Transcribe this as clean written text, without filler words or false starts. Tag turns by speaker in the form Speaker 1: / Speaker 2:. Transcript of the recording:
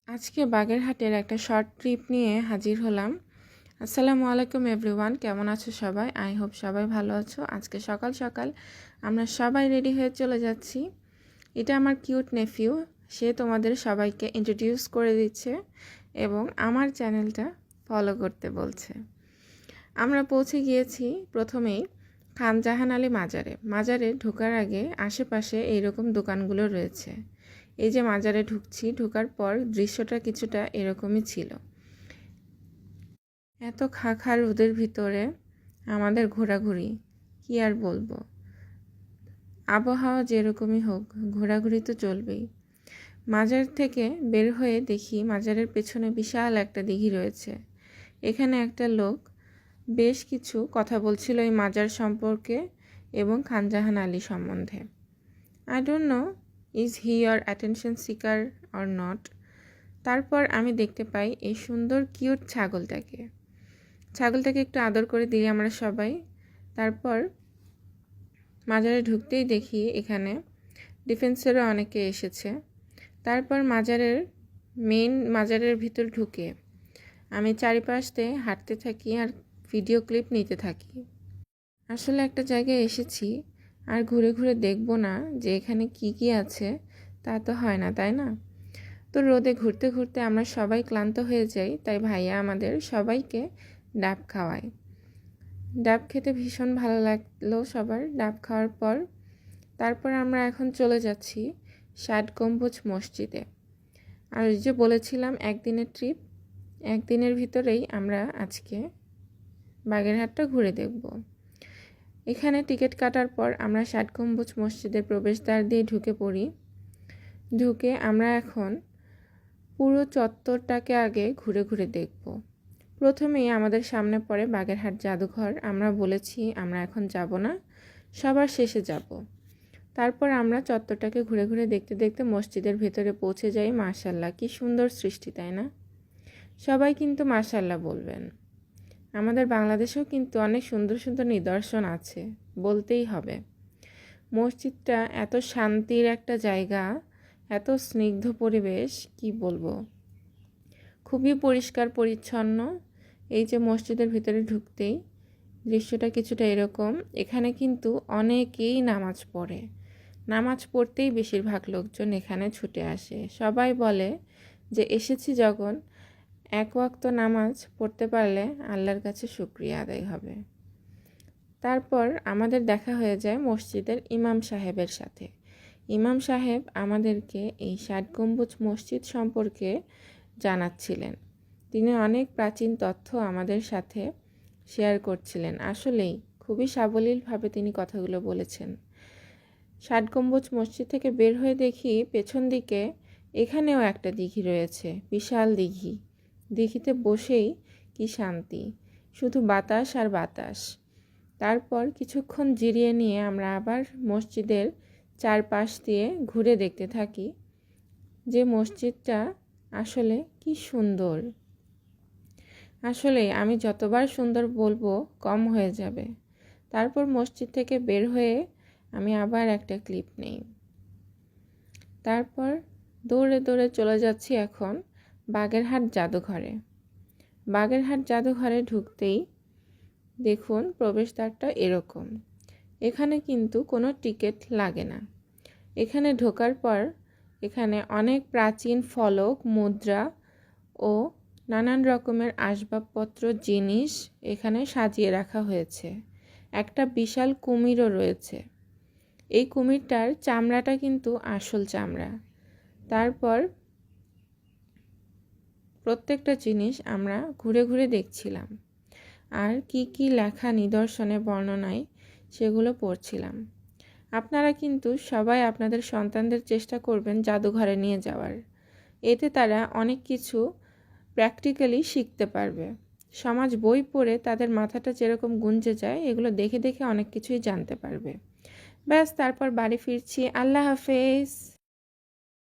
Speaker 1: আজকে বাগেরহাটের একটা শর্ট ট্রিপ নিয়ে হাজির হলাম। আসসালামু আলাইকুম এভরিওয়ান, কেমন আছো সবাই? আই হোপ সবাই ভালো আছো। আজকে সকাল সকাল আমরা সবাই রেডি হয়ে চলে যাচ্ছি। এটা আমার কিউট নেফিউ, সে তোমাদের সবাইকে ইন্ট্রোডিউস করে দিচ্ছে এবং আমার চ্যানেলটা ফলো করতে বলছে। আমরা পৌঁছে গিয়েছি প্রথমেই খান জাহান আলী মাজারে ঢোকার আগে আশেপাশে এইরকম দোকানগুলো রয়েছে। এই যে মাজারে ঢুকছি, ঢোকার পর দৃশ্যটা কিছুটা এরকমই ছিল। এত খা রোদের ভিতরে আমাদের ঘোরাঘুরি, কি আর বলবো। আবহাওয়া যেরকমই হোক, ঘোরাঘুরি তো চলবেই। মাজার থেকে বের হয়ে দেখি মাজারের পেছনে বিশাল একটা দিঘি রয়েছে। এখানে একটা লোক বেশ কিছু কথা বলছিল এই মাজার সম্পর্কে এবং খান জাহান আলী সম্বন্ধে। I don't know is he your attention seeker or not. তারপর আমি দেখতে পাই এই সুন্দর কিউট ছাগলটাকে একটু আদর করে দিই আমরা সবাই। তারপর মাজারে ঢুকতেই দেখি এখানে ডিফেন্সেরও অনেকে এসেছে। তারপর মাজারের ভিতর ঢুকে আমি চারিপাশে হাঁটতে থাকি আর ভিডিও ক্লিপ নিতে থাকি। আসলে একটা জায়গায় এসেছি আর ঘুরে ঘুরে দেখব না যে এখানে কি কি আছে, তা তো হয় না, তাই না? তো রোদে ঘুরতে ঘুরতে আমরা সবাই ক্লান্ত হয়ে যাই, তাই ভাইয়া আমাদের সবাইকে ডাব খাওয়ায়। ডাব খেতে ভীষণ ভালো লাগলো সবার। ডাব খাওয়ার পর তারপর আমরা এখন চলে যাচ্ছি ৬০ গম্বুজ মসজিদে। আর যে বলেছিলাম একদিনের ট্রিপ, একদিনের ভিতরেই আমরা আজকে বাগেরহাটটা ঘুরে দেখব। এখানে টিকিট কাটার পর আমরা ৬০ গম্বুজ মসজিদের প্রবেশদ্বার দিয়ে ঢুকে পড়ি। ঢুকে আমরা এখন পুরো চত্বরটাকে আগে ঘুরে ঘুরে দেখব। প্রথমেই আমাদের সামনে পড়ে বাগেরহাট জাদুঘর। আমরা বলেছি আমরা এখন যাব না, সবার শেষে যাব। তারপর আমরা চত্বরটাকে ঘুরে ঘুরে দেখতে দেখতে মসজিদের ভেতরে পৌঁছে যাই। মাশাআল্লাহ, কি সুন্দর সৃষ্টি, তাই না? সবাই কিন্তু মাশাআল্লাহ বলবেন। আমাদের বাংলাদেশেও কিন্তু অনেক সুন্দর সুন্দর নিদর্শন আছে, বলতেই হবে। মসজিদটা এত শান্তির একটা জায়গা, এত স্নিগ্ধ পরিবেশ, কি বলবো। খুবই পরিষ্কার পরিচ্ছন্ন। এই যে মসজিদের ভিতরে ঢুকতেই দৃশ্যটা কিছুটা এরকম। এখানে কিন্তু অনেকেই নামাজ পড়ে। নামাজ পড়তেই বেশিরভাগ লোকজন এখানে ছুটে আসে। সবাই বলে যে এসেছি যখন, এক ওয়াক্ত নামাজ পড়তে পারলে আল্লাহর কাছে শুকরিয়া আদায় হবে। তারপর আমাদের দেখা হয়ে যায় মসজিদের ইমাম সাহেবের সাথে। ইমাম সাহেব আমাদেরকে এই ৬০ গম্বুজ মসজিদ সম্পর্কে জানাচ্ছিলেন। তিনি অনেক প্রাচীন তথ্য আমাদের সাথে শেয়ার করছিলেন। আসলেই খুবই সাবলীলভাবে তিনি কথাগুলো বলেছেন। ৬০ গম্বুজ মসজিদ থেকে বের হয়ে দেখি পেছন দিকে এখানেও একটা দিঘি রয়েছে, বিশাল দিঘি। দিঘিতে বসেই কি শান্তি, শুধু বাতাস আর বাতাস। তারপর কিছুক্ষণ জিরিয়ে নিয়ে আমরা আবার মসজিদের চারপাশ দিয়ে ঘুরে দেখতে থাকি যে মসজিদটা আসলে কি সুন্দর। আসলে আমি যতবার সুন্দর বলবো কম হয়ে যাবে। তারপর মসজিদ থেকে বের হয়ে আমি আবার একটা ক্লিপ নেই। তারপর দৌড়ে দৌড়ে চলে যাচ্ছি এখন বাগেরহাট জাদুঘরে। বাগেরহাট জাদুঘরে ঢুকতেই দেখুন প্রবেশদ্বারটা এরকম। এখানে কিন্তু কোনো টিকিট লাগে না। এখানে ঢোকার পর এখানে অনেক প্রাচীন ফলক, মুদ্রা ও নানান রকমের আসবাবপত্র, জিনিস এখানে সাজিয়ে রাখা হয়েছে। একটা বিশাল কুমিরও রয়েছে। এই কুমিরটার চামড়াটা কিন্তু আসল চামড়া। তারপর প্রত্যেকটা জিনিস আমরা ঘুরে ঘুরে দেখছিলাম আর কি কি লেখা নিদর্শনে বর্ণনায় সেগুলো পড়ছিলাম। আপনারা কিন্তু সবাই আপনাদের সন্তানদের চেষ্টা করবেন জাদুঘরে নিয়ে যাওয়ার। এতে তারা অনেক কিছু প্র্যাকটিক্যালি শিখতে পারবে। সমাজ বই পড়ে তাদের মাথাটা যেরকম গুঞ্জে যায়, এগুলো দেখে দেখে অনেক কিছুই জানতে পারবে। ব্যাস, তারপর বাড়ি ফিরছি। আল্লাহ হাফেজ।